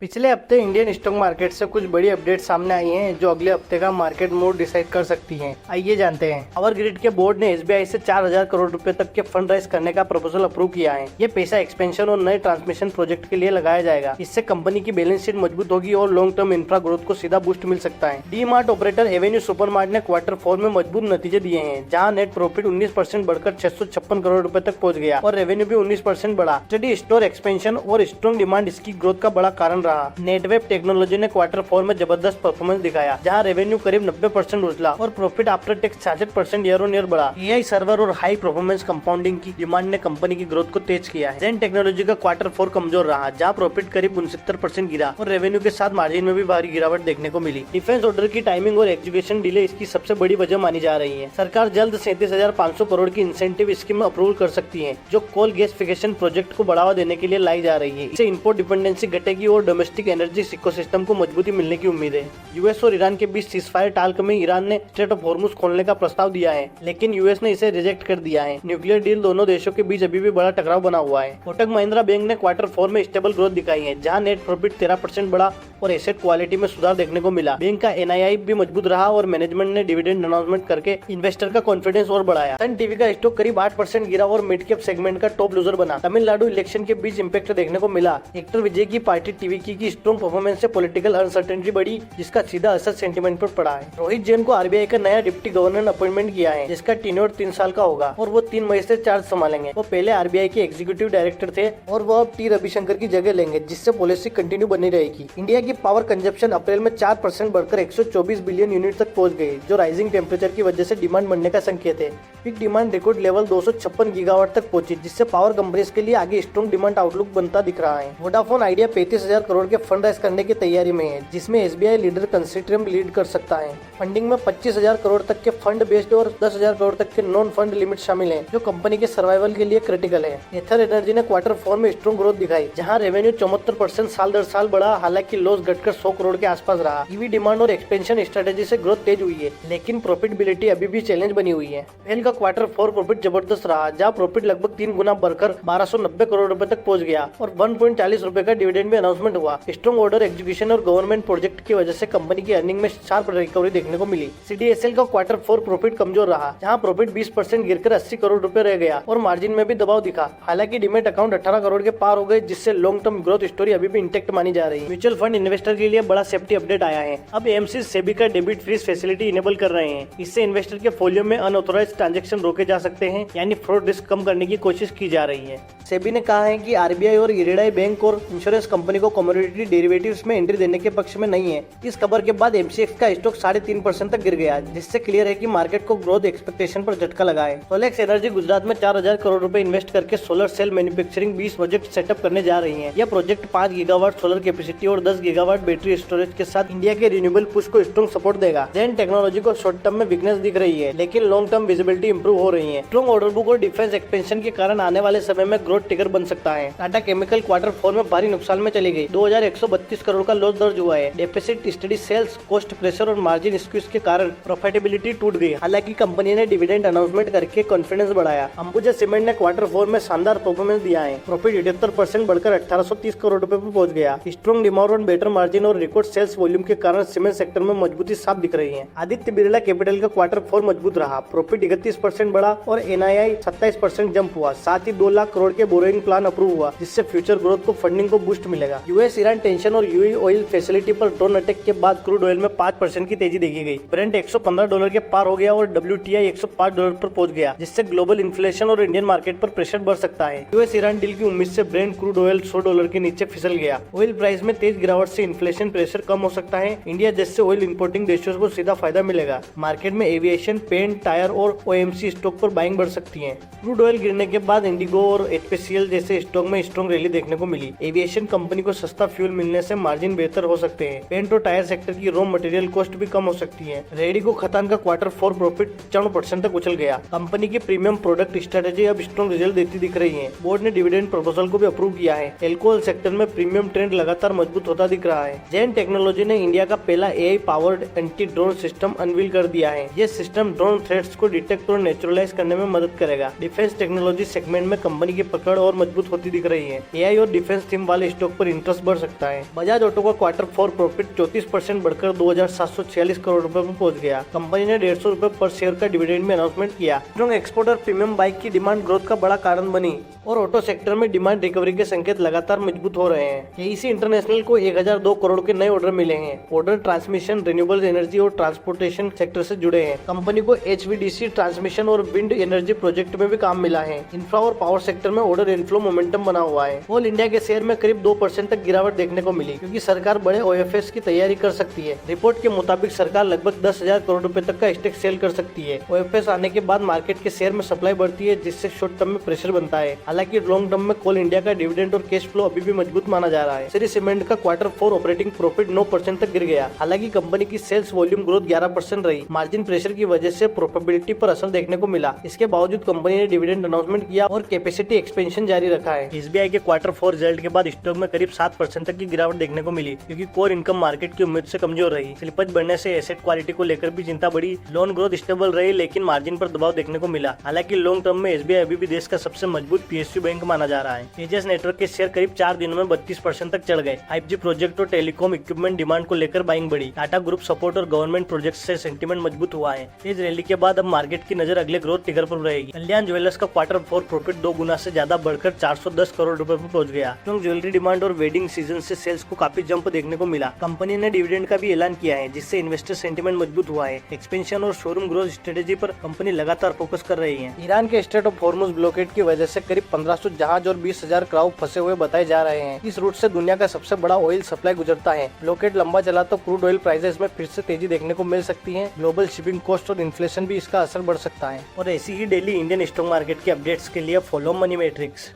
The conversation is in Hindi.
पिछले हफ्ते इंडियन स्टॉक मार्केट से कुछ बड़ी अपडेट सामने आई हैं जो अगले हफ्ते का मार्केट मूड डिसाइड कर सकती हैं। आइए जानते हैं। पावर ग्रिड के बोर्ड ने एसबीआई से 4,000 करोड़ रुपए तक के फंड राइज करने का प्रपोजल अप्रूव किया है। ये पैसा एक्सपेंशन और नए ट्रांसमिशन प्रोजेक्ट के लिए लगाया जाएगा। इससे कंपनी की बैलेंस शीट मजबूत होगी और लॉन्ग टर्म इंफ्रा ग्रोथ को सीधा बूस्ट मिल सकता है। D mart operator Avenue supermart ने Q4 में मजबूत नतीजे दिए हैं, जहाँ नेट प्रॉफिट 19% बढ़कर 656 करोड़ रुपए तक पहुंच गया और रेवेन्यू भी 19% बढ़ा। स्टडी स्टोर एक्सपेंशन और स्ट्रॉन्ग डिमांड इसकी ग्रोथ का बड़ा कारण रहा। नेटवेब टेक्नोलॉजी ने Q4 में जबरदस्त परफॉर्मेंस दिखाया, जहां रेवेन्यू करीब 90% उछला और profit after tax 66% year on year बढ़ा। एआई सर्वर और हाई परफॉर्मेंस कंपाउंडिंग की डिमांड ने कंपनी की ग्रोथ को तेज किया है। जेन टेक्नोलॉजी का Q4 कमजोर रहा, जहां प्रॉफिट करीब 69% गिरा और रेवेन्यू के साथ मार्जिन में भी भारी गिरावट देखने को मिली। डिफेंस ऑर्डर की टाइमिंग और एग्जीक्यूशन डिले इसकी सबसे बड़ी वजह मानी जा रही है। सरकार जल्द 37,500 करोड़ की इंसेंटिव स्कीम अप्रूवल कर सकती है, जो कोल गैसिफिकेशन प्रोजेक्ट को बढ़ावा देने के लिए लाई जा रही है। इससे इंपोर्ट डिपेंडेंसी घटेगी और डोमेस्टिक एनर्जी इकोसिस्टम को मजबूती मिलने की उम्मीद है। यूएस और ईरान के बीच सीजफायर टाल्क में ईरान ने स्ट्रेट ऑफ हॉर्मुज खोलने का प्रस्ताव दिया है, लेकिन यूएस ने इसे रिजेक्ट कर दिया है। न्यूक्लियर डील दोनों देशों के बीच अभी भी बड़ा टकराव बना हुआ है। कोटक महिंद्रा बैंक ने Q4 में स्टेबल ग्रोथ दिखाई है, जहां नेट प्रॉफिट 13% बढ़ा और एसेट क्वालिटी में सुधार देखने को मिला। बैंक का एनआईआई भी मजबूत रहा और मैनेजमेंट ने डिविडेंड अनाउंसमेंट करके इन्वेस्टर का कॉन्फिडेंस और बढ़ाया। सन टीवी का स्टॉक करीब 8% गिरा और मिड कैप सेगमेंट का टॉप लूजर बना। तमिलनाडु इलेक्शन के बीच इम्पैक्ट देखने को मिला। एक्टर विजय की पार्टी टीवी की स्ट्रॉन्ग परफॉर्मेंस से पॉलिटिकल अनसर्टेनिटी बढ़ी, जिसका सीधा असर सेंटीमेंट पर पड़ा है। रोहित जैन को आरबीआई का नया डिप्टी गवर्नर अपॉइंटमेंट किया है, जिसका टेन्योर 3 साल का होगा और वो 3 मई से चार्ज संभालेंगे। वो पहले आरबीआई के एग्जीक्यूटिव डायरेक्टर थे और वो अब टी रविशंकर की जगह लेंगे, जिससे पॉलिसी कंटिन्यू बनी रहेगी। इंडिया की पावर कंजप्शन अप्रैल में 4% बढ़कर 124 बिलियन यूनिट तक पहुंच गई, जो राइजिंग टेम्परेचर की वजह से डिमांड बढ़ने का संकेत है। Peak demand record level 256 gigawatt तक पहुंची, जिससे पावर कंपनीज के लिए आगे स्ट्रॉन्ग डिमांड आउटलुक बनता दिख रहा है। वोडाफोन आइडिया 35,000 करोड़ के फंड राइज करने की तैयारी में है, जिसमें एसबीआई लीडर कंसोर्टियम लीड कर सकता है। फंडिंग में 25,000 करोड़ तक के फंड बेस्ड और 10,000 करोड़ तक के नॉन फंड लिमिट शामिल हैं, जो कंपनी के सर्वाइवल के लिए क्रिटिकल है। एथर एनर्जी ने Q4 में स्ट्रॉन्ग ग्रोथ दिखाई, जहां रेवेन्यू 74% साल दर साल बढ़ा, हालांकि लॉस घटकर 100 करोड़ के आसपास रहा। ईवी डिमांड और एक्सपेंशन स्ट्रेटेजी से ग्रोथ तेज हुई है, लेकिन प्रॉफिटेबिलिटी अभी भी चैलेंज बनी हुई है। वेल का Q4 प्रॉफिट जबरदस्त रहा, जहां प्रॉफिट लगभग 3 गुना बढ़कर 1290 करोड़ रुपए तक पहुंच गया और 1.40 रुपए का डिविडेंड भी अनाउंसमेंट हुआ। स्ट्रॉन्ग ऑर्डर एग्जीक्यूशन और गवर्नमेंट प्रोजेक्ट की वजह से कंपनी की अर्निंग में शार्प रिकवरी देखने को मिली। सीडीएसएल का Q4 प्रॉफिट कमजोर रहा, जहां प्रॉफिट 20% गिरकर 80 करोड़ रुपए रह गया और मार्जिन में भी दबाव दिखा। हालांकि डीमेट अकाउंट 18 करोड़ के पार हो गए, जिससे लॉन्ग टर्म ग्रोथ स्टोरी अभी भी इंटेक्ट मानी जा रही है। म्यूचुअल फंड इन्वेस्टर के लिए बड़ा सेफ्टी अपडेट आया है। अब एएमसी सेबी का डेबिट फ्रीज फैसिलिटी इनेबल कर रहे हैं। इससे इन्वेस्टर के फोलियो में अनऑथोराइज्ड ट्रांजैक्शन रोके जा सकते हैं, यानी फ्रॉड रिस्क कम करने की कोशिश की जा रही है। सेबी ने कहा है कि आरबीआई और इरिडाई बैंक और इंश्योरेंस कंपनी को कमोडिटी डेरिवेटिव्स में एंट्री देने के पक्ष में नहीं है। इस खबर के बाद एमसीएक्स का स्टॉक 3.5% तक गिर गया, जिससे क्लियर है कि मार्केट को ग्रोथ एक्सपेक्टेशन पर झटका लगा है। सोलेक्स एनर्जी गुजरात में 4,000 करोड़ रुपए इन्वेस्ट करके solar cell manufacturing 20 project setup करने जा रही है। यह प्रोजेक्ट 5 गीगावाट सोलर कैपेसिटी और 10 गीगावाट बैटरी स्टोरेज के साथ इंडिया के रिन्यूएबल पुश को स्ट्रॉन्ग सपोर्ट देगा। जेन टेक्नोलॉजी को शॉर्ट टर्म में वीकनेस दिख रही है, लेकिन लॉन्ग टर्म विजिबिलिटी इंप्रूव हो रही है। स्ट्रॉन्ग ऑर्डर बुक और डिफेंस एक्सपेंशन के कारण आने वाले समय में ग्रोथ ट्रिगर बन सकता है। टाटा केमिकल Q4 में भारी नुकसान में चली गई। 2,132 करोड़ का लॉस दर्ज हुआ है। Deficit, study sales, cost pressure और मार्जिन स्क्वीज के कारण प्रॉफिटेबिलिटी टूट गई। हालांकि कंपनी ने डिविडेंड अनाउंसमेंट करके कॉन्फिडेंस बढ़ाया। अंबुजा सीमेंट ने Q4 में शानदार परफॉर्मेंस दिया है। प्रॉफिट 78% बढ़कर 1830 करोड़ रुपए पर पहुंच गया। स्ट्रॉन्ग डिमांड और बेटर मार्जिन और रिकॉर्ड सेल्स वॉल्यूम के कारण सीमेंट सेक्टर में मजबूती साफ दिख रही है। आदित्य बिरला कैपिटल का Q4 मजबूत रहा। प्रॉफिट 31% बढ़ा और एनआईआई 27% जंप हुआ। साथ ही 2 लाख करोड़ के बोरोइंग प्लान अप्रूव हुआ, जिससे फ्यूचर ग्रोथ को फंडिंग को बूस्ट मिलेगा। यूएस ईरान टेंशन और यूएई ऑयल फैसिलिटी पर ड्रोन अटैक के बाद क्रूड ऑयल में 5% की तेजी देखी गई। ब्रेंट $115 के पार हो गया और WTI $105 पर पहुंच गया, जिससे ग्लोबल इन्फ्लेशन और इंडियन मार्केट पर प्रेशर बढ़ सकता है। यूएस ईरान डील की उम्मीद से ब्रेंट क्रूड ऑयल $100 के नीचे फिसल गया। ऑयल प्राइस में तेज गिरावट से इन्फ्लेशन प्रेशर कम हो सकता है। इंडिया जैसे ऑयल इंपोर्टिंग देशों को सीधा फायदा मिलेगा। मार्केट में एविएशन, पेंट, टायर और ओएमसी स्टॉक पर बाइंग बढ़ सकती है। क्रूड ऑयल गिरने के बाद इंडिगो और एचपीसीएल जैसे स्टॉक में स्ट्रॉन्ग रैली देखने को मिली। एविएशन कंपनी को सस्ता फ्यूल मिलने से मार्जिन बेहतर हो सकते हैं। पेंट और टायर सेक्टर की रॉ मटेरियल कॉस्ट भी कम हो सकती है। रेडिको खतान का Q4 प्रॉफिट 94% तक उछल गया। कंपनी की प्रीमियम प्रोडक्ट स्ट्रेटेजी अब स्ट्रॉन्ग रिजल्ट देती दिख रही है। बोर्ड ने डिविडेंड प्रपोजल को भी अप्रूव किया है। एल्कोहल सेक्टर में प्रीमियम ट्रेंड लगातार मजबूत होता दिख रहा है। जेन टेक्नोलॉजी ने इंडिया का पहला AI powered anti drone system unveil कर दिया है। यह सिस्टम ड्रोन थ्रेट्स को डिटेक्ट और नेचुरलाइज करने में मदद करेगा। डिफेंस टेक्नोलॉजी सेगमेंट में कंपनी की पकड़ और मजबूत होती दिख रही है। एआई और डिफेंस थीम वाले स्टॉक पर इंटरेस्ट बढ़ सकता है। बजाज ऑटो का Q4 प्रॉफिट 34% बढ़कर 2,746 करोड़ रुपए में पहुंच गया। कंपनी ने 150 रुपए पर शेयर का डिविडेंड में अनाउंसमेंट किया। स्ट्रॉन्ग एक्सपोर्ट और प्रीमियम बाइक की डिमांड ग्रोथ का बड़ा कारण बनी और ऑटो सेक्टर में डिमांड रिकवरी के संकेत लगातार मजबूत हो रहे हैं। केईसी इंटरनेशनल को 1002 करोड़ के नए ऑर्डर मिले हैं। ऑर्डर ट्रांसमिशन, रिन्यूएबल एनर्जी और ट्रांसपोर्टेशन सेक्टर से जुड़े हैं। कंपनी को HVDC ट्रांसमिशन और विंड एनर्जी प्रोजेक्ट में भी काम मिला है। इंफ्रा और पावर सेक्टर में ऑर्डर इनफ्लो मोमेंटम बना हुआ है। ऑल इंडिया के शेयर में करीब 2% तक गिरावट देखने को मिली, क्योंकि सरकार बड़े OFS की तैयारी कर सकती है। रिपोर्ट के मुताबिक सरकार लगभग 10,000 करोड़ रुपए तक का स्टेक सेल कर सकती है। OFS आने के बाद मार्केट के शेयर में सप्लाई बढ़ती है, जिससे शॉर्ट टर्म में प्रेशर बनता है। हालांकि लॉन्ग टर्म में कोल इंडिया का डिविडेंड और कैश फ्लो अभी भी मजबूत माना जा रहा है। श्री सीमेंट का Q4 ऑपरेटिंग प्रॉफिट 9% तक गिर गया। हालांकि कंपनी की सेल्स वॉल्यूम ग्रोथ 11% रही। मार्जिन प्रेशर की वजह से प्रॉफिटेबिलिटी पर असर देखने को मिला। इसके बावजूद कंपनी ने डिविडेंड अनाउंसमेंट किया और कैपेसिटी एक्सपेंशन जारी रखा है। SBI के Q4 रिजल्ट के बाद स्टॉक में करीब 7% तक की गिरावट देखने को मिली, क्योंकि कोर इनकम मार्केट की उम्मीद से कमजोर रही। स्लिपेज बढ़ने से एसेट क्वालिटी को लेकर भी चिंता बढ़ी। लोन ग्रोथ स्टेबल रही, लेकिन मार्जिन पर दबाव देखने को मिला। हालांकि लॉन्ग टर्म में SBI अभी भी देश का सबसे मजबूत PSU बैंक माना जा रहा है। तेजस नेटवर्क के शेयर करीब 4 दिनों में 32% तक चढ़ गए। 5G प्रोजेक्ट और टेलीकॉम इक्विपमेंट डिमांड को लेकर बाइंग बढ़ी। टाटा ग्रुप सपोर्ट और गवर्नमेंट प्रोजेक्ट से सेंटीमेंट मजबूत हुआ है। तेज रैली के बाद अब मार्केट की नजर अगले ग्रोथ टिगर पर रहेगी। कल्याण ज्वेलर्स का Q4 प्रॉफिट 2 गुना से ज्यादा बढ़कर 410 करोड़ रुपए पर पहुंच गया। स्ट्रॉन्ग ज्वेलरी डिमांड और वेडिंग सीजन से सेल्स को काफी जंप देखने को मिला। कंपनी ने डिविडेंड का भी ऐलान किया है, जिससे इन्वेस्टर सेंटीमेंट मजबूत हुआ है। एक्सपेंशन और शोरूम ग्रोथ स्ट्रेटेजी पर कंपनी लगातार फोकस कर रही है। ईरान के स्ट्रेट ऑफ हॉर्मुज ब्लॉकेड की वजह से करीब 1500 जहाज और 20,000 क्राउ फंसे हुए बताए जा रहे हैं। इस रूट से दुनिया का सबसे बड़ा ऑयल सप्लाई गुजरता है। ब्लॉकेड लंबा चला तो क्रूड ऑयल प्राइसेस में फिर से तेजी देखने को मिल सकती है। ग्लोबल शिपिंग कॉस्ट और इन्फ्लेशन भी इसका असर बढ़ सकता है। और ऐसी ही डेली इंडियन स्टॉक मार्केट की अपडेट्स के लिए फॉलो मनी मैट्रिक्स।